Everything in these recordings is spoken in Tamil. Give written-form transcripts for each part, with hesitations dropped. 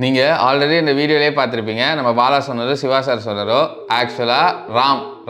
நீங்க ஆல்ரெடி இந்த வீடியோலயே பார்த்திருப்பீங்க. நம்ம பாலா சொன்னது, சிவா சார் சொன்னதோ, ஆக்சுவலா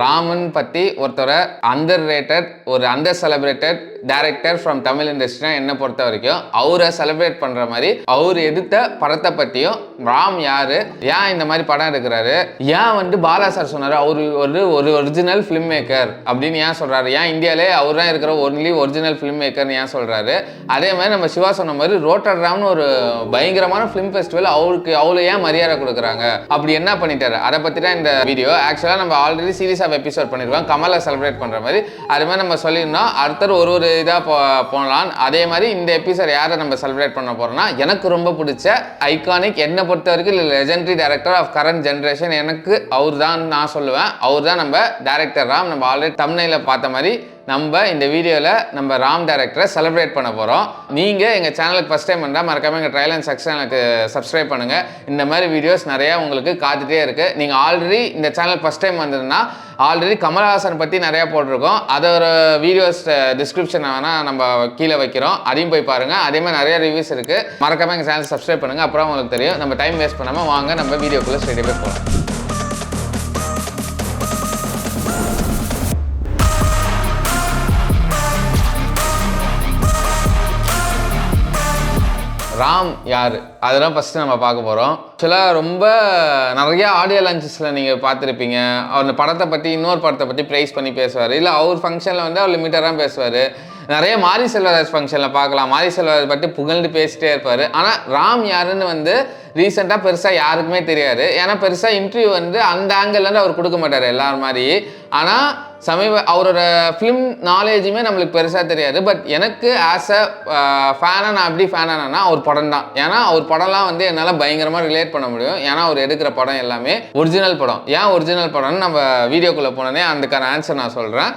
ராமன் பத்தி ஒருத்தர அண்டர் ரேட்டட், ஒரு under celebrated director from Tamil இண்டஸ்ட்ரினா என்ன பொறுத்த வரைக்கும் அவரை செலிப்ரேட் பண்ற மாதிரி அவர் எடுத்த படத்தை பத்தியும், ராம் யாரு, ஏன் இந்த மாதிரி படம் எடுக்கிறாரு, ஏன் பாலா சார் சொன்னாரு அவரு ஒரு ஒரிஜினல் ஃபிலிம் மேக்கர் அப்படின்னு ஏன் சொல்றாரு, ஏன் இந்தியாவிலே அவர் தான் இருக்கிற ஒன்லி ஒரிஜினல் ஃபிலிம் மேக்கர்னு ஏன் சொல்றாரு. அதே மாதிரி நம்ம சிவா சொன்ன மாதிரி ரோட்டர்டாம்னு ஒரு பயங்கரமான ஃபிலிம் ஃபெஸ்டிவல் அவருக்கு அவ்வளோ ஏன் மரியாதை கொடுக்குறாங்க, அப்படி என்ன பண்ணிட்டாரு, அதை பற்றி தான் இந்த வீடியோ. ஆக்சுவலாக நம்ம ஆல்ரெடி சீரீஸ் ஆஃப் எபிசோட் பண்ணியிருக்கோம் கமலை செலிப்ரேட் பண்ணுற மாதிரி. அது மாதிரி நம்ம சொல்லியிருந்தோம் அடுத்தர் ஒரு இதாக போகலாம். அதே மாதிரி இந்த எபிசோட் யாரை நம்ம செலிப்ரேட் பண்ண போகிறோம்னா, எனக்கு ரொம்ப பிடிச்ச ஐகானிக், என்னை பொறுத்த வரைக்கும் legendary director of current generation, எனக்கு அவர் தான் நான் சொல்லுவேன். அவர் தான் நம்ம டைரக்டர் ராம். நம்ம ஆல்ரெடி தம்ப்நெயில்ல பார்த்த மாதிரி நம்ம இந்த வீடியோவில் நம்ம ராம் டைரக்டரை செலிப்ரேட் பண்ண போகிறோம். நீங்கள் எங்கள் சேனலுக்கு ஃபஸ்ட் டைம் வந்தால் மறக்காமல் எங்கள் ட்ரையல் அண்ட் சக்ஸஸ் சேனலுக்கு சப்ஸ்கிரைப் பண்ணுங்கள். இந்த மாதிரி வீடியோஸ் நிறையா உங்களுக்கு காத்துட்டே இருக்குது. நீங்கள் ஆல்ரெடி இந்த சேனல் ஃபஸ்ட் டைம் வந்ததுன்னா ஆல்ரெடி கமல்ஹாசன் பற்றி நிறையா போட்டிருக்கோம். அதோட வீடியோஸ் டிஸ்கிரிப்ஷன் வேணால் நம்ம கீழே வைக்கிறோம், அதையும் போய் பாருங்கள். அதே மாதிரி நிறைய ரிவ்யூஸ் இருக்குது. மறக்காமல் எங்கள் சேனல் சப்ஸ்கிரைப் பண்ணுங்கள். அப்புறம் உங்களுக்கு தெரியும். நம்ம டைம் வேஸ்ட் பண்ணாமல் வாங்க நம்ம வீடியோக்குள்ளே ஸ்ட்ரெயிட்டாக போகலாம். ராம் யார், அதெல்லாம் ஃபஸ்ட்டு நம்ம பார்க்க போகிறோம். ஆக்சுவலாக ரொம்ப நிறைய ஆடியோ லான்ச்சஸில் நீங்கள் பார்த்துருப்பீங்க. அவர் படத்தை பற்றி இன்னொரு படத்தை பற்றி ப்ரைஸ் பண்ணி பேசுவார். இல்லை அவர் ஃபங்க்ஷனில் அவர் லிமிட்டடாக பேசுவார். நிறைய மாரி செல்வராஜ் ஃபங்க்ஷனில் பார்க்கலாம், மாரி செல்வராஜ் பற்றி புகழ்ந்து பேசிட்டே இருப்பார். ஆனால் ராம் யாருன்னு ரீசெண்டாக பெருசாக யாருக்குமே தெரியாது. ஏன்னா பெருசாக இன்டர்வியூ அந்த ஆங்கிள்லேருந்து அவர் கொடுக்க மாட்டார் எல்லாரும் மாதிரி. ஆனால் அவரோட ஃபிலிம் நாலேஜுமே நம்மளுக்கு பெருசாக தெரியாது. பட் எனக்கு ஆஸ் அ ஃபேனாக நான் எப்படி ஃபேனானா அவர் படம் தான். ஏன்னா அவர் படம்லாம் என்னால் பயங்கரமாக ரிலேட் பண்ண முடியும். ஏன்னா அவர் எடுக்கிற படம் எல்லாமே ஒரிஜினல் படம். ஏன் ஒரிஜினல் படம்னு நம்ம வீடியோக்குள்ளே போனோன்னே அதுக்கான ஆன்சர் நான் சொல்கிறேன்.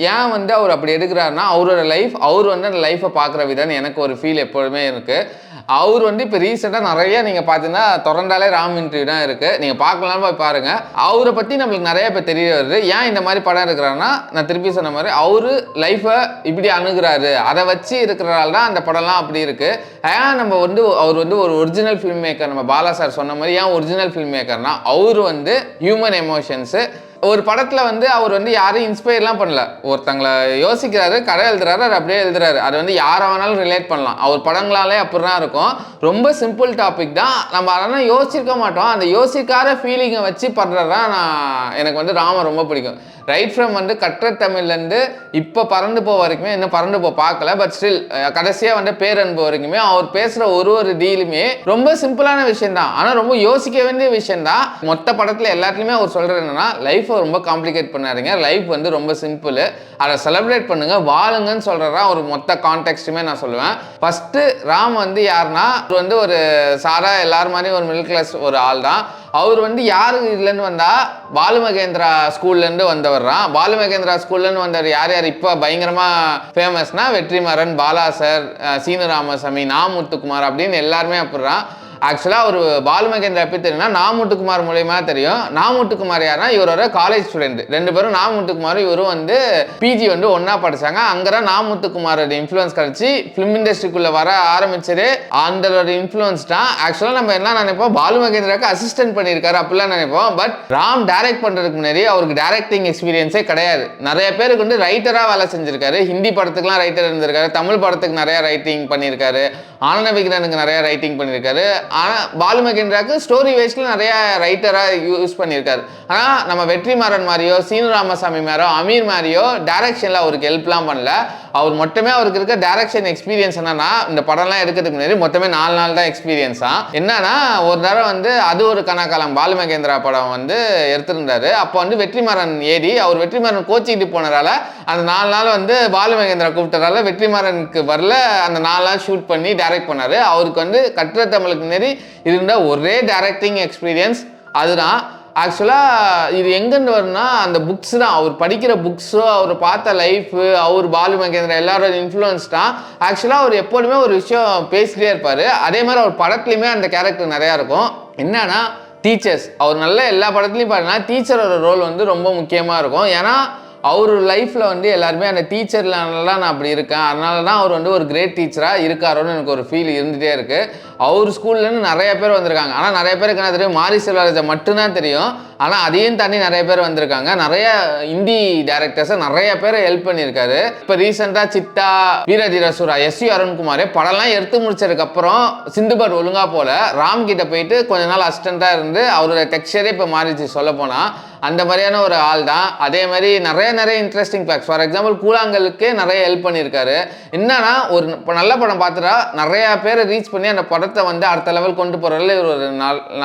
ஏன் அவர் அப்படி எடுக்கிறாருன்னா அவரோட லைஃப், அவர் அந்த லைஃப்பை பார்க்குற விதம்னு எனக்கு ஒரு ஃபீல் எப்பொழுதுமே இருக்குது. அவர் இப்போ ரீசெண்டாக நிறைய நீங்கள் பார்த்தீங்கன்னா தொடர்ந்தாலே ராம் இன்டர்வியூ தான் இருக்குது. நீங்கள் பார்க்கலான்னு போய் பாருங்கள். அவரை பற்றி நம்மளுக்கு நிறைய இப்போ தெரிய வருது. ஏன் இந்த மாதிரி படம் இருக்கிறாருன்னா, நான் திருப்பி சொன்ன மாதிரி அவரு லைஃப்பை இப்படி அணுகிறாரு, அதை வச்சு இருக்கிறனால தான் அந்த படம்லாம் அப்படி இருக்குது. ஏன் நம்ம அவர் ஒரு ஒரிஜினல் ஃபிலிம் மேக்கர், நம்ம பாலா சார் சொன்ன மாதிரி ஏன் ஒரிஜினல் ஃபிலிம் மேக்கர்னா அவர் ஹியூமன் எமோஷன்ஸு. ஒரு படத்தில் அவர் யாரையும் இன்ஸ்பயர்லாம் பண்ணல. ஒருத்தங்களை யோசிக்கிறாரு, கதை எழுதுறாரு, அது அப்படியே எழுதுறாரு. அது யாரை வேணாலும் ரிலேட் பண்ணலாம். அவர் படங்களாலே அப்படி தான் இருக்கும். ரொம்ப சிம்பிள் டாபிக் தான். நம்ம அதெல்லாம் யோசிச்சிருக்க மாட்டோம். அந்த யோசிக்காத ஃபீலிங்கை வச்சு பண்ணுறதான் எனக்கு ராம ரொம்ப பிடிக்கும். ரைட் ஃப்ரம் கற்ற தமிழ்லேருந்து இப்போ பறந்து போக வரைக்குமே, இன்னும் பறந்து போக பார்க்கல, பட் ஸ்டில் கடைசியாக பேரன்பு வரைக்குமே அவர் பேசுகிற ஒரு டீலுமே ரொம்ப சிம்பிளான விஷயம் தான். ஆனால் ரொம்ப யோசிக்க வேண்டிய விஷயம் தான். மொத்த படத்தில் எல்லாத்துலேயுமே அவர் சொல்கிறது என்னன்னா, லைஃப்பை ரொம்ப காம்ப்ளிகேட் பண்ணாதீங்க, லைஃப் ரொம்ப சிம்பிள், அதை செலிப்ரேட் பண்ணுங்க, வாழுங்கன்னு சொல்கிறதா ஒரு மொத்த கான்டெக்ஸ்ட்டுமே நான் சொல்லுவேன். ஃபஸ்ட்டு ராம் யாருன்னா ஒரு சாரா எல்லாரும் மாதிரி ஒரு மிடில் கிளாஸ் ஒரு ஆள் தான். அவர் யாரு இதுலேருந்து வந்தால் பாலு மகேந்திரா ஸ்கூல்லேருந்து வந்தவர் தான். பாலு மகேந்திரா ஸ்கூல்லேருந்து வந்தவர் யார் இப்போ பயங்கரமாக ஃபேமஸ்னா வெற்றிமாறன், பாலா சார், சீனு ராமசாமி, முத்துக்குமார் அப்படின்னு எல்லாருமே அப்படிதான். ஆக்சுவலாக ஒரு பாலு மகேந்திரா எப்படி தெரியும்னா முத்துக்குமார் மூலயமா தெரியும். முத்துக்குமார் யாருன்னா இவரோட காலேஜ் ஸ்டூடெண்ட். ரெண்டு பேரும் முத்துக்குமார் இவரும் பிஜி ஒன்றா படித்தாங்க. அங்கே தான் முத்துக்குமாரோட இன்ஃப்ளூயன்ஸ் கிடச்சி ஃபிலிம் இண்டஸ்ட்ரிக்குள்ளே வர ஆரம்பிச்சது அந்த இன்ஃப்ளூயன்ஸ் தான். ஆக்சுவலாக நம்ம என்ன நினைப்போம், பாலு மகேந்திராவுக்கு அசிஸ்டன்ட் பண்ணியிருக்காரு அப்படிலாம் நினைப்போம். பட் ராம் டைரக்ட் பண்ணுறதுக்கு முன்னாடி அவருக்கு டைரக்டிங் எக்ஸ்பீரியன்ஸே கிடையாது. நிறைய பேருக்கு ரைட்டராக வேலை செஞ்சிருக்காரு. ஹிந்தி படத்துக்குலாம் ரைட்டர் இருந்திருக்காரு, தமிழ் படத்துக்கு நிறையா ரைட்டிங் பண்ணியிருக்காரு, ஆனந்த விகடனுக்கு நிறையா ரைட்டிங் பண்ணியிருக்காரு. ஆனால் பாலு மகேந்திராவுக்கு ஸ்டோரி வைஸில் நிறைய ரைட்டராக யூஸ் பண்ணியிருக்காரு. ஆனால் நம்ம வெற்றிமாறன் மாதிரியோ, சீனு ராமசாமி மாதிரியோ, அமீர் மாதிரியோ டைரக்ஷனில் அவருக்கு ஹெல்ப்லாம் பண்ணல. அவர் மொத்தமே அவருக்கு இருக்க டைரக்ஷன் எக்ஸ்பீரியன்ஸ் என்னன்னா, இந்த படம்லாம் எடுக்கிறதுக்கு முன்னாடி மொத்தமே 4 நாள் தான் எக்ஸ்பீரியன்ஸா. என்னன்னா ஒரு தடவை அது ஒரு கனகாலம் பாலு மகேந்திரா படம் எடுத்திருந்தாரு. அப்போ வெற்றிமாறன் ஏடி அவர் வெற்றிமாறன் கோச்சிக்கிட்டு போனதால அந்த 4 நாள் பாலு மகேந்திரா கூப்பிட்டதால வெற்றிமாறனுக்கு வரல. அந்த 4 நாள் ஷூட் பண்ணி டைரக்ட் பண்ணாரு. அவருக்கு கற்ற தமிழுக்கு முன்னாடி இருந்த ஒரே டைரக்டிங் எக்ஸ்பீரியன்ஸ் அதுதான். ஆக்சுவலாக இது எங்கேருந்து வரும்னா அந்த புக்ஸ் தான். அவர் படிக்கிற புக்ஸோ, அவர் பார்த்த லைஃபு, அவர் பாலு மகேந்திரா எல்லாரோட இன்ஃப்ளூயன்ஸ் தான். ஆக்சுவலாக அவர் எப்போதுமே ஒரு விஷயம் பேசிகிட்டே இருப்பார். அதே மாதிரி அவர் படத்துலையுமே அந்த கேரக்டர் நிறையா இருக்கும். என்னன்னா டீச்சர்ஸ், அவர் நல்ல எல்லா படத்துலையும் பாருங்கன்னா டீச்சரோட ரோல் ரொம்ப முக்கியமாக இருக்கும். ஏன்னா அவர் லைஃப்பில் வந்து எல்லாருமே அந்த டீச்சர்லாம் நான் அப்படி இருக்கேன், அதனால தான் அவர் வந்து ஒரு கிரேட் டீச்சராக இருக்காரோன்னு எனக்கு ஒரு ஃபீல் இருந்துகிட்டே இருக்குது. அவர் ஸ்கூல்லேருந்து நிறைய பேர் வந்திருக்காங்க. ஆனால் நிறைய பேருக்கு என்ன தெரியும், மாரி செல்வராஜை மட்டும்தான் தெரியும். ஆனால் அதையும் தாண்டி நிறைய பேர் வந்திருக்காங்க. நிறைய இந்தி டேரக்டர்ஸை நிறைய பேர் ஹெல்ப் பண்ணியிருக்காரு. இப்போ ரீசெண்டாக சித்தா, வீரதீரசூரா, எஸ்வி அருண்குமார் படம்லாம் எடுத்து முடிச்சதுக்கப்புறம் சிந்துபாட் ஒழுங்கா போல ராம் கிட்ட போயிட்டு கொஞ்ச நாள் அசிஸ்டண்ட்டாக இருந்து அவரோட டெக்ஸ்சரே இப்போ மாறிச்சு சொல்ல போனால். அந்த மாதிரியான ஒரு ஆள் தான். அதே மாதிரி நிறைய இன்ட்ரெஸ்டிங் ஃபேக்ட்ஸ், ஃபார் எக்ஸாம்பிள் கூழாங்கலுக்கே நிறைய ஹெல்ப் பண்ணியிருக்காரு. என்னன்னா ஒரு நல்ல படம் பார்த்துட்டா நிறைய பேரை ரீச் பண்ணி அந்த படத்தை வந்து அடுத்த லெவல் கொண்டு போகிறதுல ஒரு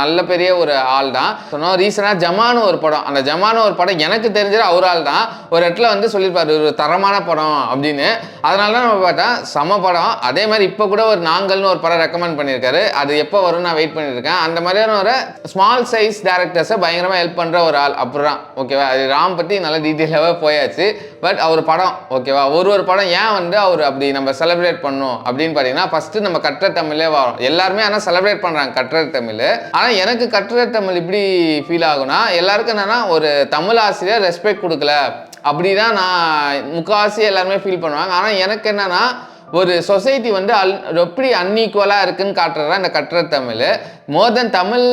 நல்ல பெரிய ஒரு ஆள் தான். சொன்னோம் ரீசனாக ஜமானு ஒரு படம், அந்த ஜமானு ஒரு படம் எனக்கு தெரிஞ்சது அவர் ஆள் தான். ஒரு இடத்துல வந்து சொல்லியிருப்பாரு ஒரு தரமான படம் அப்படின்னு. அதனால தான் நம்ம பார்த்தா சம படம். அதே மாதிரி இப்போ கூட ஒரு நாங்கள்னு ஒரு படம் ரெக்கமெண்ட் பண்ணியிருக்காரு. அது எப்போ வரும் நான் வெயிட் பண்ணியிருக்கேன். அந்த மாதிரியான ஒரு ஸ்மால் சைஸ் டேரக்டர்ஸை பயங்கரமாக ஹெல்ப் பண்ணுற ஒரு ஆள். அப்புறம் ஓகேவா, அது ராம் பற்றி நல்லா டீட்டெயிலாகவே போயாச்சு. பட் அவர் படம் ஓகேவா, ஒரு படம் ஏன் வந்து அவர் அப்படி நம்ம செலிப்ரேட் பண்ணணும் அப்படின்னு பார்த்தீங்கன்னா, ஃபஸ்ட்டு நம்ம கற்ற தமிழே வரும். எல்லாருமே ஆனால் செலிப்ரேட் பண்ணுறாங்க கற்ற தமிழ். ஆனால் எனக்கு கற்ற தமிழ் இப்படி ஃபீல் ஆகுனா, எல்லாருக்கும் என்னன்னா ஒரு தமிழ் ஆசிரியர் ரெஸ்பெக்ட் கொடுக்கல அப்படி தான் நான் முக்கால்வாசி எல்லாருமே ஃபீல் பண்ணுவாங்க. ஆனால் எனக்கு என்னன்னா ஒரு சொசைட்டி வந்து எப்படி அன்ஈக்குவலாக இருக்குன்னு காட்டுறதா இந்த கற்ற தமிழ். மோர் தென் தமிழ்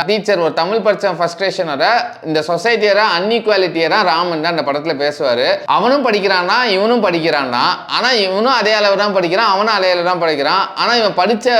டீச்சர் ஒரு தமிழ் படித்த ஃபர்ஸ்ட்ரேஷனோட இந்த சொசைட்டியோட அன்ஈக்குவாலிட்டியை தான் ராமன் தான் அந்த படத்தில் பேசுவார். அவனும் படிக்கிறான்னா இவனும் படிக்கிறான்னா, ஆனால் இவனும் அதே அளவு தான் படிக்கிறான், அவனும் அதே அளவு தான் படிக்கிறான். ஆனால் இவன் படித்த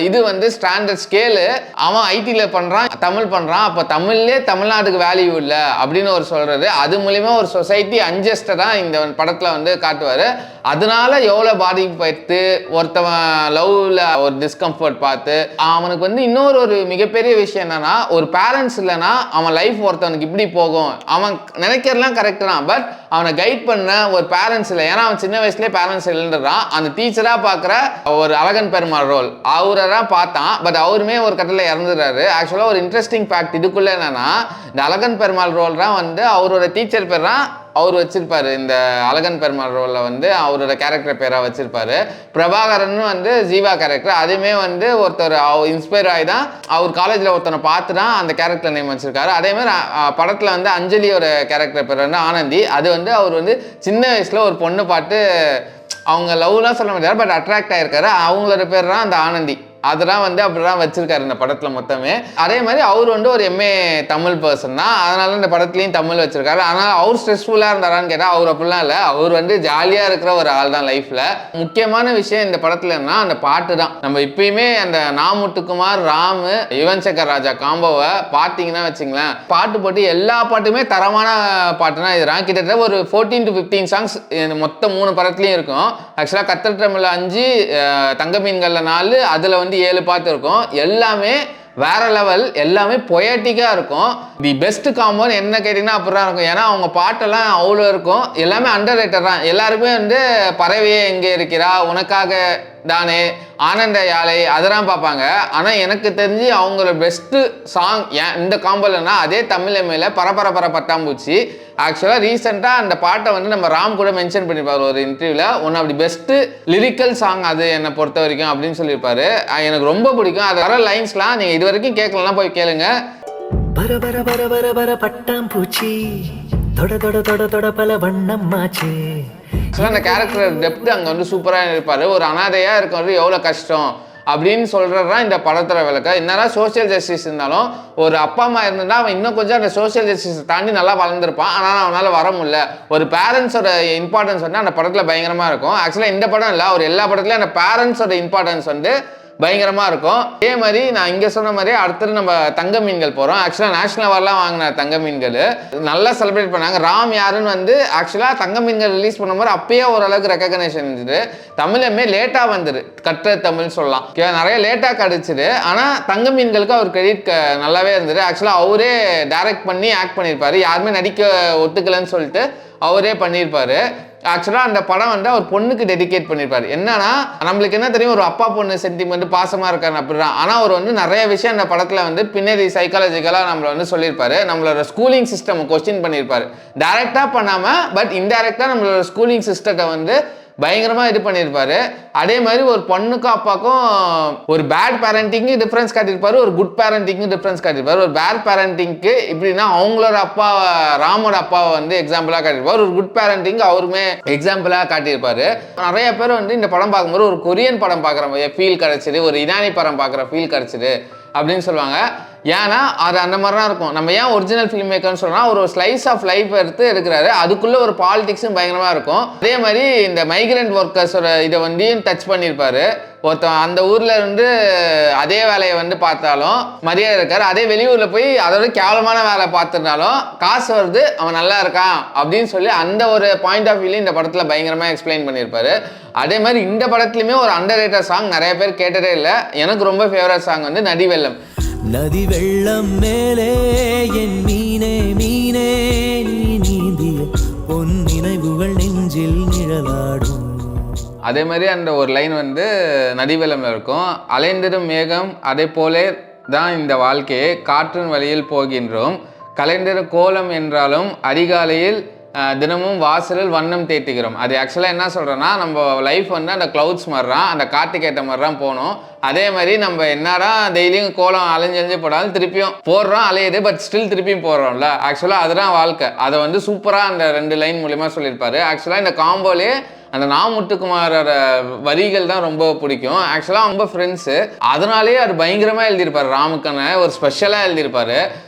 இது வந்து ஸ்டாண்டர்ட் ஸ்கேலு, அவன் ஐடியில் பண்ணுறான், தமிழ் பண்ணுறான். அப்போ தமிழ்லேயே தமிழ்நாட்டுக்கு வேல்யூ இல்லை அப்படின்னு ஒரு சொல்கிறது. அது மூலிமா ஒரு சொசைட்டி அன்ஜஸ்ட்டை தான் இந்த படத்தில் வந்து காட்டுவார். அதனால எவ்வளோ பாதிப்பட்டு ஒருத்தவன் லவ்ல ஒரு டிஸ்கம்ஃபர்ட் பார்த்து அவனுக்கு வந்து இன்னொரு மிகப்பெரிய விஷயம் என்னன்னா, ஒரு பேரண்ட்ஸ் இல்லைன்னா அவன் லைஃப் ஒருத்தவனுக்கு இப்படி போகும். அவன் நினைக்கிறதுலாம் கரெக்ட் தான், பட் அவனை கைட் பண்ண ஒரு பேரண்ட்ஸ் இல்லை. ஏன்னா அவன் சின்ன வயசுலேயே பேரண்ட்ஸ் இல்லைன்றான். அந்த டீச்சராக பார்க்குற ஒரு அழகன் பெருமாள் ரோல் அவரை தான் பார்த்தான். பட் அவருமே ஒரு கட்டத்தில் இறந்துடுறாரு. ஆக்சுவலாக ஒரு இன்ட்ரெஸ்டிங் ஃபேக்ட் இதுக்குள்ளே என்னன்னா, இந்த அழகன் பெருமாள் ரோல் தான் வந்து அவரோட டீச்சர் பேர் தான் அவர் வச்சிருப்பாரு. இந்த அழகன் பெருமாள் ரோலில் வந்து அவரோட கேரக்டர் பேராக வச்சிருப்பாரு. பிரபாகரன் வந்து ஜீவா கேரக்டர், அதுவுமே வந்து ஒருத்தர் இன்ஸ்பயர் ஆகி தான் அவர் காலேஜில் ஒருத்தனை பார்த்து தான் அந்த கேரக்டர் நேம் வச்சிருக்காரு. அதேமாதிரி படத்தில் வந்து அஞ்சலியோட கேரக்டர் பேர் வந்து ஆனந்தி. அது வந்து அவர் வந்து சின்ன வயசில் ஒரு பொண்ணு பார்த்து அவங்க லவ்லாம் சொல்ல முடியாது, பட் அட்ராக்ட் ஆகிருக்காரு. அவங்களோட பேர் தான் அந்த ஆனந்தி. அதெல்லாம் வந்து அப்படிதான் வச்சிருக்காரு இந்த படத்தில் மொத்தமே. அதே மாதிரி அவர் வந்து ஒரு எம்ஏ தமிழ் பர்சன் தான், அதனால இந்த படத்துலையும் தமிழ் வச்சிருக்காரு. ஆனால் அவர் ஸ்ட்ரெஸ்ஃபுல்லாக இருந்தாரான்னு கேட்டால் அவர் அப்படிலாம் இல்லை. அவர் வந்து ஜாலியாக இருக்கிற ஒரு ஆள் தான் லைஃப்பில். முக்கியமான விஷயம் இந்த படத்தில் என்ன, அந்த பாட்டு தான். நம்ம இப்பயுமே அந்த நாமுத்துக்குமார், ராம், யுவன் சங்கர் ராஜா காம்போவை பார்த்தீங்கன்னா வச்சுங்களேன், பாட்டு போட்டு எல்லா பாட்டுமே தரமான பாட்டுனா இதுதான். கிட்டத்தட்ட ஒரு 14 to 15 சாங்ஸ் மொத்தம் 3 படத்துலையும் இருக்கும். ஆக்சுவலாக கத்தர் தமிழ் 5, தங்க மீன்களில் 4, அதில் வந்து 7 பாட்டு இருக்கும். எல்லாமே வேற லெவல், எல்லாமே பொயட்டிக்காக இருக்கும். தி பெஸ்ட் காம்போன்னு என்ன கேட்டிங்கன்னா அப்படி தான் இருக்கும். ஏன்னா அவங்க பாட்டெல்லாம் அவ்வளோ இருக்கும். எல்லாமே அண்டர் ரேட்டட் தான். எல்லாருமே வந்து பறவையே எங்கே இருக்கிறா, உனக்காக தானே, ஆனந்த யாழை அதெல்லாம் பார்ப்பாங்க. ஆனால் எனக்கு தெரிஞ்சு அவங்களோட பெஸ்ட்டு சாங் இந்த காம்போலன்னா அதே தமிழ் எம்ஏல பரபர பட்டாம்பூச்சி. ஆக்சுவலாக ரீசெண்டாக அந்த பாட்டை வந்து நம்ம ராம் கூட மென்ஷன் பண்ணியிருப்பார் ஒரு இன்டர்வியூவில். ஒன்று அப்படி பெஸ்ட்டு லிரிக்கல் சாங் அது என்னை பொறுத்த வரைக்கும் அப்படின்னு சொல்லியிருப்பாரு. எனக்கு ரொம்ப பிடிக்கும். அது வர லைன்ஸ்லாம் நீங்கள் இது வரைக்கும் கேட்கலாம், போய் கேளுங்க. பர பட்டாம்பூச்சி தொட தொட தொட தொட பல வண்ணம் மாச்சு. அந்த கேரக்டர் டெப்த் அங்கே வந்து சூப்பராக இருப்பார். ஒரு அனாதையாக இருக்கிறது எவ்வளோ கஷ்டம் அப்படின்னு சொல்கிறது தான் இந்த படத்தோட விளக்க. என்னதான் சோஷியல் ஜஸ்டிஸ் இருந்தாலும் ஒரு அப்பா அம்மா இருந்திருந்தா அவன் இன்னும் கொஞ்சம் அந்த சோஷியல் ஜஸ்டிஸை தாண்டி நல்லா வளர்ந்துருப்பான். ஆனால் அவனால் வர முடியல. ஒரு பேரண்ட்ஸோட இம்பார்ட்டன்ஸ் வந்து அந்த படத்தில் பயங்கரமாக இருக்கும். ஆக்சுவலாக இந்த படம் இல்லை, ஒரு எல்லா படத்துலையும் அந்த பேரண்ட்ஸோட இம்பார்ட்டன்ஸ் வந்து பயங்கரமாக இருக்கும். அதே மாதிரி நான் இங்கே சொன்ன மாதிரி அடுத்தது நம்ம தங்க மீன்கள் போகிறோம். ஆக்சுவலாக நேஷனல் அவார்ட்லாம் வாங்கின தங்க மீன்கள் நல்லா செலிப்ரேட் பண்ணாங்க. ராம் யாருன்னு வந்து ஆக்சுவலாக தங்க மீன்கள் ரிலீஸ் பண்ண மாதிரி அப்பயே ஓரளவுக்கு ரெக்கக்னேஷன் இருந்துது. தமிழுமே லேட்டாக வந்துடு, கற்ற தமிழ் சொல்லலாம், நிறைய லேட்டாக கிடச்சிது. ஆனால் தங்க மீன்களுக்கு அவர் கிரெடிட் நல்லாவே இருந்தது. ஆக்சுவலாக அவரே டைரக்ட் பண்ணி ஆக்ட் பண்ணியிருப்பார். யாருமே நடிக்க ஒத்துக்கலைன்னு சொல்லிட்டு அவரே பண்ணியிருப்பார். ஆக்சுவலாக அந்த படம் வந்து அவர் பொண்ணுக்கு டெடிகேட் பண்ணியிருப்பார். என்னன்னா நம்மளுக்கு என்ன தெரியும், ஒரு அப்பா பொண்ணு சென்டிமெண்ட் பாசமாக இருக்காரு அப்படிதான். ஆனால் அவர் வந்து நிறைய விஷயம் அந்த படத்தில் வந்து பின்னாடி சைக்காலஜிக்கலாக நம்மளை வந்து சொல்லியிருப்பாரு. நம்மளோட ஸ்கூலிங் சிஸ்டம் கொஸ்டின் பண்ணியிருப்பாரு. டைரெக்டாக பண்ணாமல் பட் இன்டைரக்டாக நம்மளோட ஸ்கூலிங் சிஸ்டத்தை வந்து பயங்கரமாக இது பண்ணியிருப்பாரு. அதே மாதிரி ஒரு பொண்ணுக்கும் அப்பாவுக்கும் ஒரு பேட் பேரண்டிங்கு டிஃப்ரென்ஸ் காட்டியிருப்பாரு, ஒரு குட் பேரண்டிங்கு டிஃப்ரென்ஸ் காட்டியிருப்பாரு. ஒரு பேட் பேரண்டிங்க்கு இப்படின்னா அவங்களோட அப்பா ராமோட அப்பாவை வந்து எக்ஸாம்பிளாக காட்டியிருப்பார். ஒரு குட் பேரண்டிங் அவருமே எக்ஸாம்பிளாக காட்டியிருப்பாரு. நிறைய பேர் வந்து இந்த படம் பார்க்கும்போது ஒரு கொரியன் படம் பார்க்குற ஃபீல் கிடைச்சிது, ஒரு இரானி படம் பார்க்குற ஃபீல் கிடைச்சிது அப்படின்னு சொல்லுவாங்க. ஏன்னா அது அந்த மாதிரி தான் இருக்கும். நம்ம ஏன் ஒரிஜினல் ஃபிலிம் மேக்கர்னு சொன்னால் ஒரு ஸ்லைஸ் ஆஃப் லைஃப் எடுத்து எடுக்கிறாரு, அதுக்குள்ளே ஒரு பாலிடிக்ஸும் பயங்கரமாக இருக்கும். அதே மாதிரி இந்த மைக்ரெண்ட் ஒர்க்கர்ஸோட இதை வந்து டச் பண்ணியிருப்பாரு. ஒருத்தன் அந்த ஊரில் இருந்து அதே வேலையை வந்து பார்த்தாலும் மரியாதை இருக்காரு, அதே வெளியூரில் போய் அதோட கேவலமான வேலை பார்த்துருந்தாலும் காசு வருது, அவன் நல்லா இருக்கான் அப்படின்னு சொல்லி அந்த ஒரு பாயிண்ட் ஆஃப் வியூலையும் இந்த படத்தில் பயங்கரமாக எக்ஸ்பிளைன் பண்ணியிருப்பாரு. அதே மாதிரி இந்த படத்துலையுமே ஒரு அண்டர் ரேட்டட் சாங் நிறைய பேர் கேட்டதே இல்லை. எனக்கு ரொம்ப ஃபேவரட் சாங் வந்து நதி வெள்ளம். நதி வெள்ளம் மேலே என் மீனே மீனே நீ நீந்திய பொன் நினைவுகள் நெஞ்சில் நிழலாடும். அதே மாதிரி அந்த ஒரு லைன் வந்து நதி வெள்ளம்ல இருக்கும். அலைந்திடும் மேகம் அதே போலே தான் இந்த வாழ்க்கையே, காற்றின் வழியில் போகின்றோம், கலைந்திட கோலம் என்றாலும் அதிகாலையில் தினமும் வாசலில் வண்ணம் தேட்டுகிறோம். அது ஆக்சுவலாக என்ன சொல்கிறேன்னா, நம்ம லைஃப் வந்து அந்த க்ளவுட்ஸ் மாதிரிதான், அந்த காட்டுக்கு ஏற்ற மாதிரி தான் போகணும். அதே மாதிரி நம்ம என்னடா டெய்லியும் கோலம் அலைஞ்சு போடாலும் திருப்பியும் போடுறோம், அலையுது, பட் ஸ்டில் திருப்பியும் போடுறோம்ல. ஆக்சுவலாக அதுதான் வாழ்க்கை. அதை வந்து சூப்பராக அந்த 2 லைன் மூலிமா சொல்லியிருப்பாரு. ஆக்சுவலாக இந்த காம்போலே அந்த நாமுத்துக்குமாரோட வரிகள் தான் ரொம்ப பிடிக்கும். ஆக்சுவலாக ரொம்ப ஃப்ரெண்ட்ஸு, அதனாலேயே அது பயங்கரமாக எழுதியிருப்பார். ராமுக்கான ஒரு ஸ்பெஷலாக எழுதியிருப்பார்.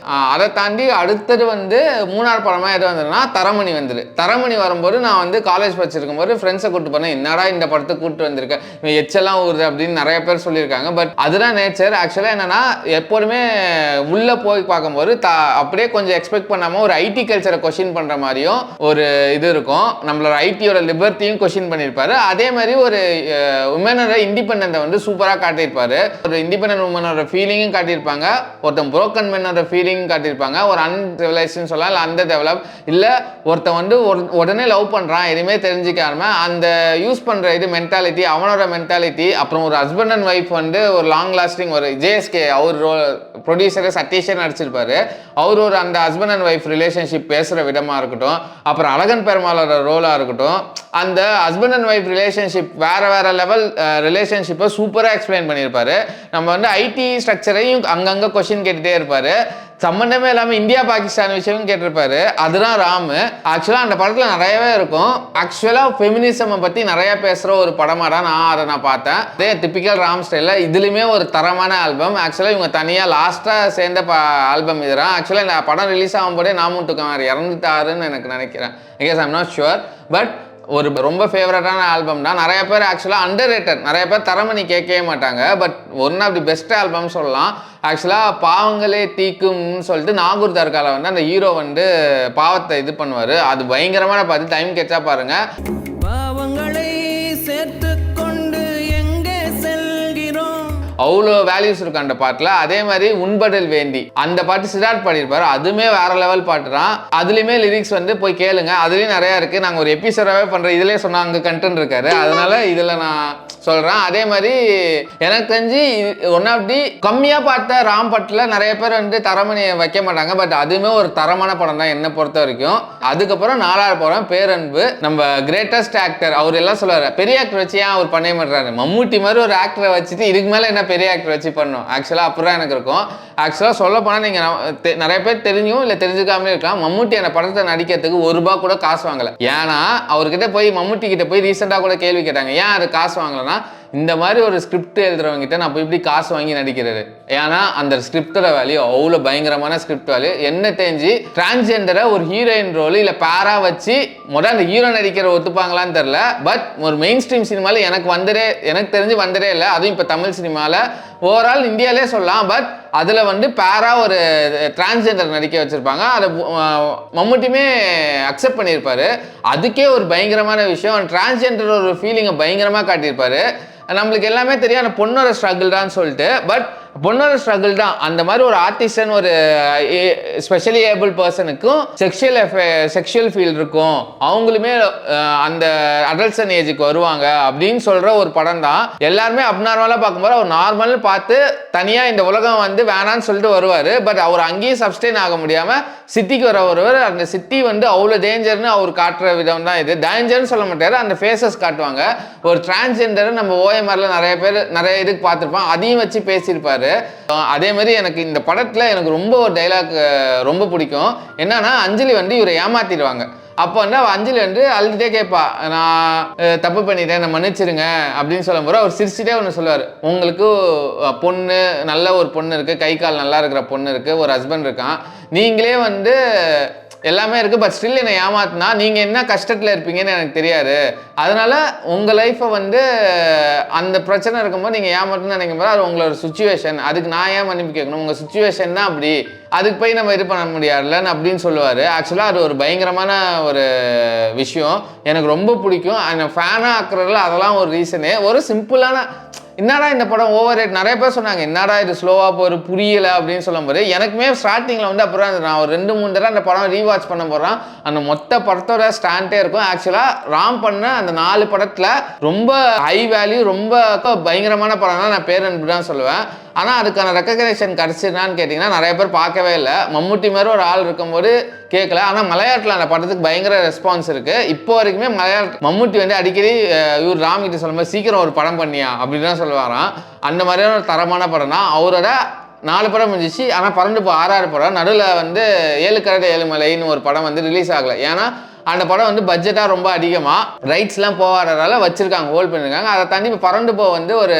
அதை தாண்டி அடுத்தது வந்து 3ஆவது படமாக எது வந்ததுன்னா தரமணி வந்துடு. தரமணி வரும்போது நான் வந்து காலேஜ் படிச்சிருக்கும் போது ஃப்ரெண்ட்ஸை கூப்பிட்டு போனேன், என்னடா இந்த படத்துக்கு கூப்பிட்டு வந்திருக்கேன், இவன் எச்செல்லாம் ஊறுது அப்படின்னு நிறைய பேர் சொல்லியிருக்காங்க. பட் அதுதான் நேச்சர். ஆக்சுவலாக என்னன்னா எப்போதுமே உள்ளே போய் பார்க்கும்போது அப்படியே கொஞ்சம் எக்ஸ்பெக்ட் பண்ணாமல் ஒரு ஐடி கல்ச்சரை கொஸ்டின் பண்ணுற மாதிரியும் ஒரு இது இருக்கும். நம்மளோட ஐடியோட லிபர்ட்டியும் கொஸ்டின் பண்ணியிருப்பாரு. அதே மாதிரி ஒரு உமனோட இண்டிபெண்டன்ட்டை வந்து சூப்பராக காட்டியிருப்பாரு. ஒரு இண்டிபெண்டன்ட் உமனோட ஃபீலிங்கும் காட்டியிருப்பாங்க, ஒருத்தன் புரோக்கன் மேனோட ஃபீலிங்கும் காட்டியிருப்பாங்க. ஒரு அன்சிவிலைஸ்ட்னு சொல்லலாம், இல்லை அந்த டெவலப் இல்லை, ஒருத்தன் வந்து உடனே லவ் பண்ணுறான் எதுவுமே தெரிஞ்சிக்காம அந்த யூஸ் பண்ணுற இது மென்டாலிட்டி, அவனோட மென்டாலிட்டி. அப்புறம் ஒரு ஹஸ்பண்ட் அண்ட் ஒய்ஃப் வந்து ஒரு லாங் லாஸ்டிங் ஒரு ஜேஎஸ்கே அவர் ப்ரொடியூசரை சத்தீஷே நடிச்சிருப்பாரு. அவர் ஒரு அந்த ஹஸ்பண்ட் அண்ட் ஒய்ஃப் ரிலேஷன்ஷிப் பேசுகிற விதமாக இருக்கட்டும், அப்புறம் அழகன் பெருமாளோட ரோலாக இருக்கட்டும், அந்த ஹஸ்பண்ட் அண்ட் ஒய்ஃப் ரிலேஷன்ஷிப் வேற லெவல் ரிலேஷன்ஷிப்பை சூப்பராக எக்ஸ்பிளைன் பண்ணியிருப்பாரு. நம்ம வந்து ஐடி ஸ்ட்ரக்சரையும் அங்கங்கே கொஸ்டின் கேட்டுகிட்டே இருப்பார். சம்மந்தமே இல்லாமல் இந்தியா பாகிஸ்தான் விஷயம் கேட்டிருப்பாரு. அதுதான் ராமு. ஆக்சுவலாக அந்த படத்தில் நிறையவே இருக்கும். ஆக்சுவலாக ஃபெமினிசமை பற்றி நிறைய பேசுகிற ஒரு படமாக தான் நான் பார்த்தேன். அதே டிப்பிக்கல் ராம் ஸ்டைலில் இதுலையுமே ஒரு தரமான ஆல்பம். ஆக்சுவலாக இவங்க தனியாக லாஸ்ட்டாக சேர்ந்த ஆல்பம் இதுதான். ஆக்சுவலாக இந்த படம் ரிலீஸ் ஆகும்போதே நாமுத்துக்குமார் இறந்துட்டாருன்னு எனக்கு நினைக்கிறேன். I am not sure, but ஒரு ரொம்ப ஃபேவரட்டான ஆல்பம் தான். நிறைய பேர் ஆக்சுவலாக அண்டர் ரேட்டட், நிறைய பேர் தரமணி கேட்கவே மாட்டாங்க, but one of the best album சொல்லலாம். ஆக்சுவலாக பாவங்களே தீக்கும்னு சொல்லிட்டு நாகூர் தர்காவில் வந்து அந்த ஹீரோ வந்து பாவத்தை இது பண்ணுவார். அது பயங்கரமான பார்த்து டைம் கேட்டா பாருங்க. பாவங்களை சேர்த்து கொண்டு எங்கே செல்கிறோம், அவ்வளோ வேல்யூஸ் இருக்கும் அந்த பாட்டில். அதே மாதிரி உண்படல் வேண்டி அந்த பாட்டு சித்தார்த் பாடியிருப்பாரு, அதுவுமே வேற லெவல் பாட்டு தான். அதுலேயுமே லிரிக்ஸ் வந்து போய் கேளுங்க, அதுலேயும் நிறையா இருக்குது. நாங்கள் ஒரு எபிசோடாகவே பண்ணுறோம், இதிலே சொன்னால் அங்கே கண்டென்ட் இருக்காரு, அதனால இதில் நான் சொல்கிறேன். அதே மாதிரி எனக்கு தெரிஞ்சு ஒன் ஆஃப் தி கம்மியாக பார்த்த ராம் பட்டில் நிறைய பேர் வந்து தரமணியை வைக்க மாட்டாங்க, பட் அதுவுமே ஒரு தரமான படம் தான் என்னை பொறுத்த வரைக்கும். அதுக்கப்புறம் 4ஆவது படம் பேரன்பு. நம்ம கிரேட்டஸ்ட் ஆக்டர் அவர் எல்லாம் சொல்லுவார், பெரிய ஆக்டர் வச்சு ஏன் அவர் பண்ணவே மாட்டாரு, மம்முட்டி மாதிரி ஒரு ஆக்டரை வச்சுட்டு இதுக்கு மேலே என்ன பெரிய ஆக்டர் வச்சு பண்ணணும். ஆக்சுவலாக அப்புறம் எனக்கு இருக்கும். ஆக்சுவலாக சொல்ல போனால் நீங்கள் நிறைய பேர் தெரிஞ்சும் இல்லை தெரிஞ்சுக்காமலே இருக்கலாம், மம்முட்டி அந்த படத்தை நடிக்கிறதுக்கு ₹1 கூட காசு வாங்கலை. ஏன்னா அவர்கிட்ட போய் மம்முட்டி கிட்ட போய் ரீசெண்டாக கூட கேள்வி கேட்டாங்க, ஏன் அது காசு வாங்கலைன்னா, இந்த மாதிரி ஒரு ஸ்கிரிப்ட் எழுதுறவங்கிட்ட நான் போய் இப்படி காசு வாங்கி நடிக்கிறது. ஏன்னா அந்த ஸ்கிரிப்டோட வேல்யூ அவ்வளோ பயங்கரமான ஸ்கிரிப்ட் வேல்யூ. என்ன தெரிஞ்சு டிரான்ஸ்ஜெண்டரை ஒரு ஹீரோயின் ரோல் இல்லை பேரா வச்சு முதல்ல அந்த ஹீரோ நடிக்கிற ஒத்துப்பாங்களான்னு தெரில, பட் ஒரு மெயின் ஸ்ட்ரீம் சினிமாவில் எனக்கு தெரிஞ்சு வந்ததே இல்லை. அதுவும் இப்போ தமிழ் சினிமாவில் ஓவரால் இந்தியாவிலே சொல்லலாம், பட் அதில் வந்து பேரா ஒரு டிரான்ஸ்ஜெண்டர் நடிக்க வச்சுருப்பாங்க. அதை மம்முட்டியுமே அக்செப்ட் பண்ணியிருப்பாரு. அதுக்கே ஒரு பயங்கரமான விஷயம், டிரான்ஸ்ஜெண்டர் ஒரு ஃபீலிங்கை பயங்கரமாக காட்டியிருப்பாரு. நம்மளுக்கு எல்லாமே தெரியும் அந்த பொண்ணோட ஸ்ட்ரகிள் தான் சொல்லிட்டு, பட் பொண்ணோட ஸ்ட்ரகிள் தான். அந்த மாதிரி ஒரு ஆர்டிஸ்டன் ஒரு ஸ்பெஷலி ஏபிள் பர்சனுக்கும் செக்ஷுவல் ஃபீல் இருக்கும், அவங்களுமே அந்த அடல்சன் ஏஜுக்கு வருவாங்க அப்படின்னு சொல்ற ஒரு படம் தான். எல்லாருமே அப்நார்மலா பார்க்கும்போது அவர் நார்மல் பார்த்து தனியா இந்த உலகம் வந்து வேணான்னு சொல்லிட்டு வருவாரு. பட் அவர் அங்கேயும் சப்ஸ்டெயின் ஆக முடியாம சிட்டிக்கு ஒருவர். அந்த சிட்டி வந்து அவ்வளோ டேஞ்சர்னு அவர் காட்டுற விதம் தான் இது. டேஞ்சர்னு சொல்ல மாட்டாரு, அந்த ஃபேஸஸ் காட்டுவாங்க. ஒரு டிரான்ஸ்ஜெண்டர் நம்ம ஓஎம்ஆர்ல நிறைய இதுக்கு பார்த்துருப்போம், அதையும் வச்சு பேசியிருப்பாரு. அதே மாதிரி எனக்கு இந்த படத்துல எனக்கு ரொம்ப ஒரு டைலாக் ரொம்ப பிடிக்கும். என்னன்னா அஞ்சலி வந்து இவரை ஏமாத்திடுவாங்க. அப்போ வந்து அவள் அஞ்சலி வந்து அழுதுகிட்டே கேட்பா, நான் தப்பு பண்ணிட்டேன், நான் மன்னிச்சிருங்க அப்படின்னு சொல்லும் போது அவர் சிரிச்சுட்டே ஒன்று சொல்லுவார், உங்களுக்கு பொண்ணு நல்ல ஒரு பொண்ணு இருக்குது, கை கால் நல்லா இருக்கிற பொண்ணு இருக்குது, ஒரு ஹஸ்பண்ட் இருக்கான், நீங்களே வந்து எல்லாமே இருக்குது, பட் ஸ்டில் என்னை ஏமாத்தினா நீங்கள் என்ன கஷ்டத்தில் இருப்பீங்கன்னு எனக்கு தெரியாது. அதனால் உங்கள் லைஃப்பை வந்து அந்த பிரச்சனை இருக்கும்போது நீங்கள் ஏமாற்றணும்னு நினைக்கும் போது அது உங்களோட சுச்சுவேஷன், அதுக்கு நான் ஏன் மன்னிப்பு கேட்கணும், உங்கள் சுச்சுவேஷன் தான் அப்படி, அதுக்கு போய் நம்ம இது பண்ண முடியாதுல்லன்னு அப்படின்னு சொல்லுவார். ஆக்சுவலாக அது ஒரு பயங்கரமான ஒரு விஷயம், எனக்கு ரொம்ப பிடிக்கும். அந்த ஃபேனாக ஆக்குறதுல அதெல்லாம் ஒரு ரீசனு. ஒரு சிம்பிளான என்னடா இந்த படம் ஓவர் ரேட், நிறைய பேர் சொன்னாங்க என்னடா இது ஸ்லோவாக போகிற புரியல அப்படின்னு சொல்லும்போது எனக்குமே ஸ்டார்டிங்கில் வந்து அப்புறம் நான் ஒரு 2-3 தடவை அந்த படம் ரீவாட்ச் பண்ண போகிறேன். அந்த மொத்த படத்தோட ஸ்டாண்டே இருக்கும். ஆக்சுவலாக ராம் பண்ண அந்த 4 படத்தில் ரொம்ப ஹை வேல்யூ ரொம்ப பயங்கரமான படம் தான் நான் பேரன்பு தான் சொல்லுவேன். ஆனால் அதுக்கான ரெக்கக்னேஷன் கிடச்சிருந்தான்னு கேட்டிங்கன்னா நிறைய பேர் பார்க்கவே இல்லை. மம்முட்டி மாதிரி ஒரு ஆள் இருக்கும்போது கேட்கல. ஆனால் மலையாளத்தில் அந்த படத்துக்கு பயங்கர ரெஸ்பான்ஸ் இருக்குது. இப்போ வரைக்குமே மம்முட்டி வந்து அடிக்கடி இவர் ராம் கிட்ட சொல்லும்போது சீக்கிரம் ஒரு படம் பண்ணியா அப்படின்னு தான் சொல்லுவாராம். அந்த மாதிரியான ஒரு தரமான படம் தான். அவரோட 4 படம் முடிஞ்சிச்சு. ஆனால் பறந்து இப்போ 6 படம். நடுவில் வந்து 7 கரடு 7 மலைன்னு ஒரு படம் வந்து ரிலீஸ் ஆகலை. ஏன்னா அந்த படம் வந்து பட்ஜெட்டாக ரொம்ப அதிகமாக ரைட்ஸ்லாம் போகாததால வச்சுருக்காங்க, ஹோல்ட் பண்ணியிருக்காங்க. அதை தாண்டி இப்போ பறந்து போ வந்து ஒரு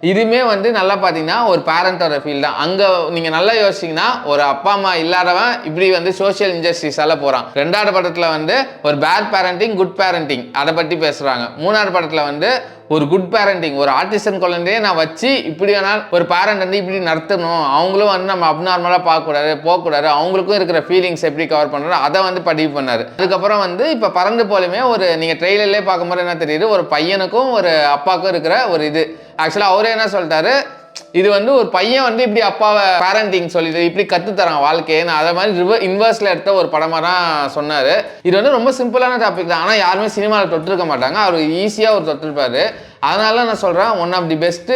இதுவுமே வந்து நல்லா பார்த்தீங்கன்னா ஒரு பேரண்டோட ஃபீல் தான். அங்கே நீங்கள் நல்லா யோசிச்சிங்கன்னா ஒரு அப்பா அம்மா இல்லாதவன் இப்படி வந்து சோஷியல் இன்ஜஸ்டிஸால் போகிறான். 2வது படத்தில் வந்து ஒரு பேட் பேரண்டிங் குட் பேரண்டிங் அதை பற்றி பேசுகிறாங்க. 3வது படத்தில் வந்து ஒரு குட் பேரண்டிங், ஒரு ஆர்டிஸ்டன் குழந்தையே நான் வச்சு இப்படி வேணால் ஒரு பேரண்ட் வந்து இப்படி நடத்தணும், அவங்களும் வந்து நம்ம அப்நார்மலாக பார்க்கக்கூடாது போகக்கூடாது, அவங்களுக்கும் இருக்கிற ஃபீலிங்ஸ் எப்படி கவர் பண்ணுறோம் அதை வந்து பதிவு பண்ணார். அதுக்கப்புறம் வந்து இப்போ பறந்து போலுமே ஒரு நீங்கள் ட்ரெய்லர்லேயே பார்க்கும்போது என்ன தெரியுது, ஒரு பையனுக்கும் ஒரு அப்பாவுக்கும் இருக்கிற ஒரு இது. ஆக்சுவலாக அவரே என்ன சொல்லிட்டாரு, இது வந்து ஒரு பையன் வந்து இப்படி அப்பாவை பேரண்டிங் சொல்லிட்டு இப்படி கற்றுத்தரான் வாழ்க்கைன்னு, அதை மாதிரி இன்வர்ஸில் எடுத்த ஒரு படமாக தான் சொன்னார். இது வந்து ரொம்ப சிம்பிளான டாபிக் தான், ஆனால் யாருமே சினிமாவில் தொட்டிருக்க மாட்டாங்க, அவர் ஈஸியாக ஒரு தொட்டிருப்பார். அதனால நான் சொல்கிறேன், one of the best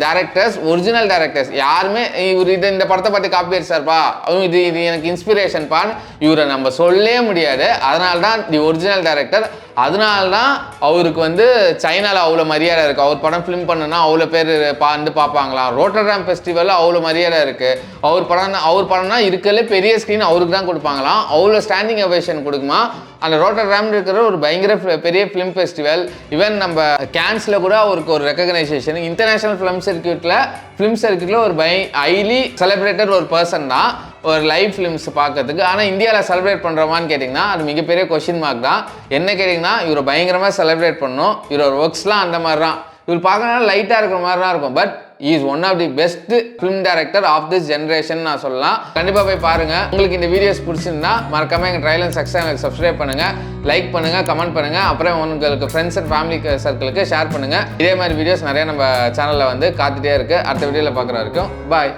directors, original directors. யாருமே இவர் இந்த படத்தை பார்த்து காப்பி அடிச்சார்ப்பா, இது எனக்கு இன்ஸ்பிரேஷன்பான்னு இவரை நம்ம சொல்லவே முடியாது. அதனால தான் தி ஒரிஜினல் டேரக்டர். அதனால தான் அவருக்கு வந்து சைனாவில் அவ்வளோ மரியாதை இருக்குது. அவர் படம் ஃபிலிம் பண்ணுன்னா அவ்வளோ பேர் வந்து பார்ப்பாங்களாம். ரோட்டர்டாம் ஃபெஸ்டிவலில் அவ்வளோ மரியாதை இருக்குது. அவர் படம்னா இருக்கலே பெரிய ஸ்க்ரீன் அவருக்கு தான் கொடுப்பாங்களாம். அவ்வளோ ஸ்டாண்டிங் அவேஷன் கொடுக்குமா. அந்த ரோட்டர்டாம் இருக்கிற ஒரு பயங்கர பெரிய ஃபிலிம் ஃபெஸ்டிவல். ஈவன் நம்ம கேன்ஸில் கூட அவருக்கு ஒரு ரெக்கக்னைசேஷன். இன்டர்நேஷ்னல் ஃபிலிம் சர்க்கியூட்டில் ஒரு ஹைலி செலிப்ரேட்டட் ஒரு பர்சன் தான் ஒரு லைவ் ஃபிலிம்ஸ் பார்க்கறதுக்கு. ஆனால் இந்தியாவில் செலிப்ரேட் பண்ணுறோமான்னு கேட்டிங்கன்னா அது மிகப்பெரிய கொஷின் மார்க் தான். என்ன கேட்டிங்கன்னா இவரை பயங்கரமாக செலிப்ரேட் பண்ணணும். இவரோட ஒர்க்ஸ்லாம் அந்த மாதிரி தான். இவர் பார்க்கறதுனால லைட்டாக இருக்கிற மாதிரி தான் இருக்கும். But is one of the best film director of this generation நான் சொல்லலாம். கண்டிப்பாக போய் பாருங்கள். உங்களுக்கு இந்த வீடியோஸ் பிடிச்சிருந்தா மறக்காமல் எங்கள் ட்ரையல் அண்ட் சக்ஸஸ் சேனலுக்கு சப்ஸ்கிரைப் பண்ணுங்கள், லைக் பண்ணுங்கள், கமெண்ட் பண்ணுங்கள். அப்புறம் உங்களுக்கு ஃப்ரெண்ட்ஸ் அண்ட் ஃபேமிலி சர்க்கிளுக்கு ஷேர் பண்ணுங்கள். இதே மாதிரி வீடியோஸ் நிறைய நம்ம சேனலில் வந்து காத்துட்டே இருக்குது. அடுத்த வீடியோவில் பார்க்குற வரைக்கும் பாய்.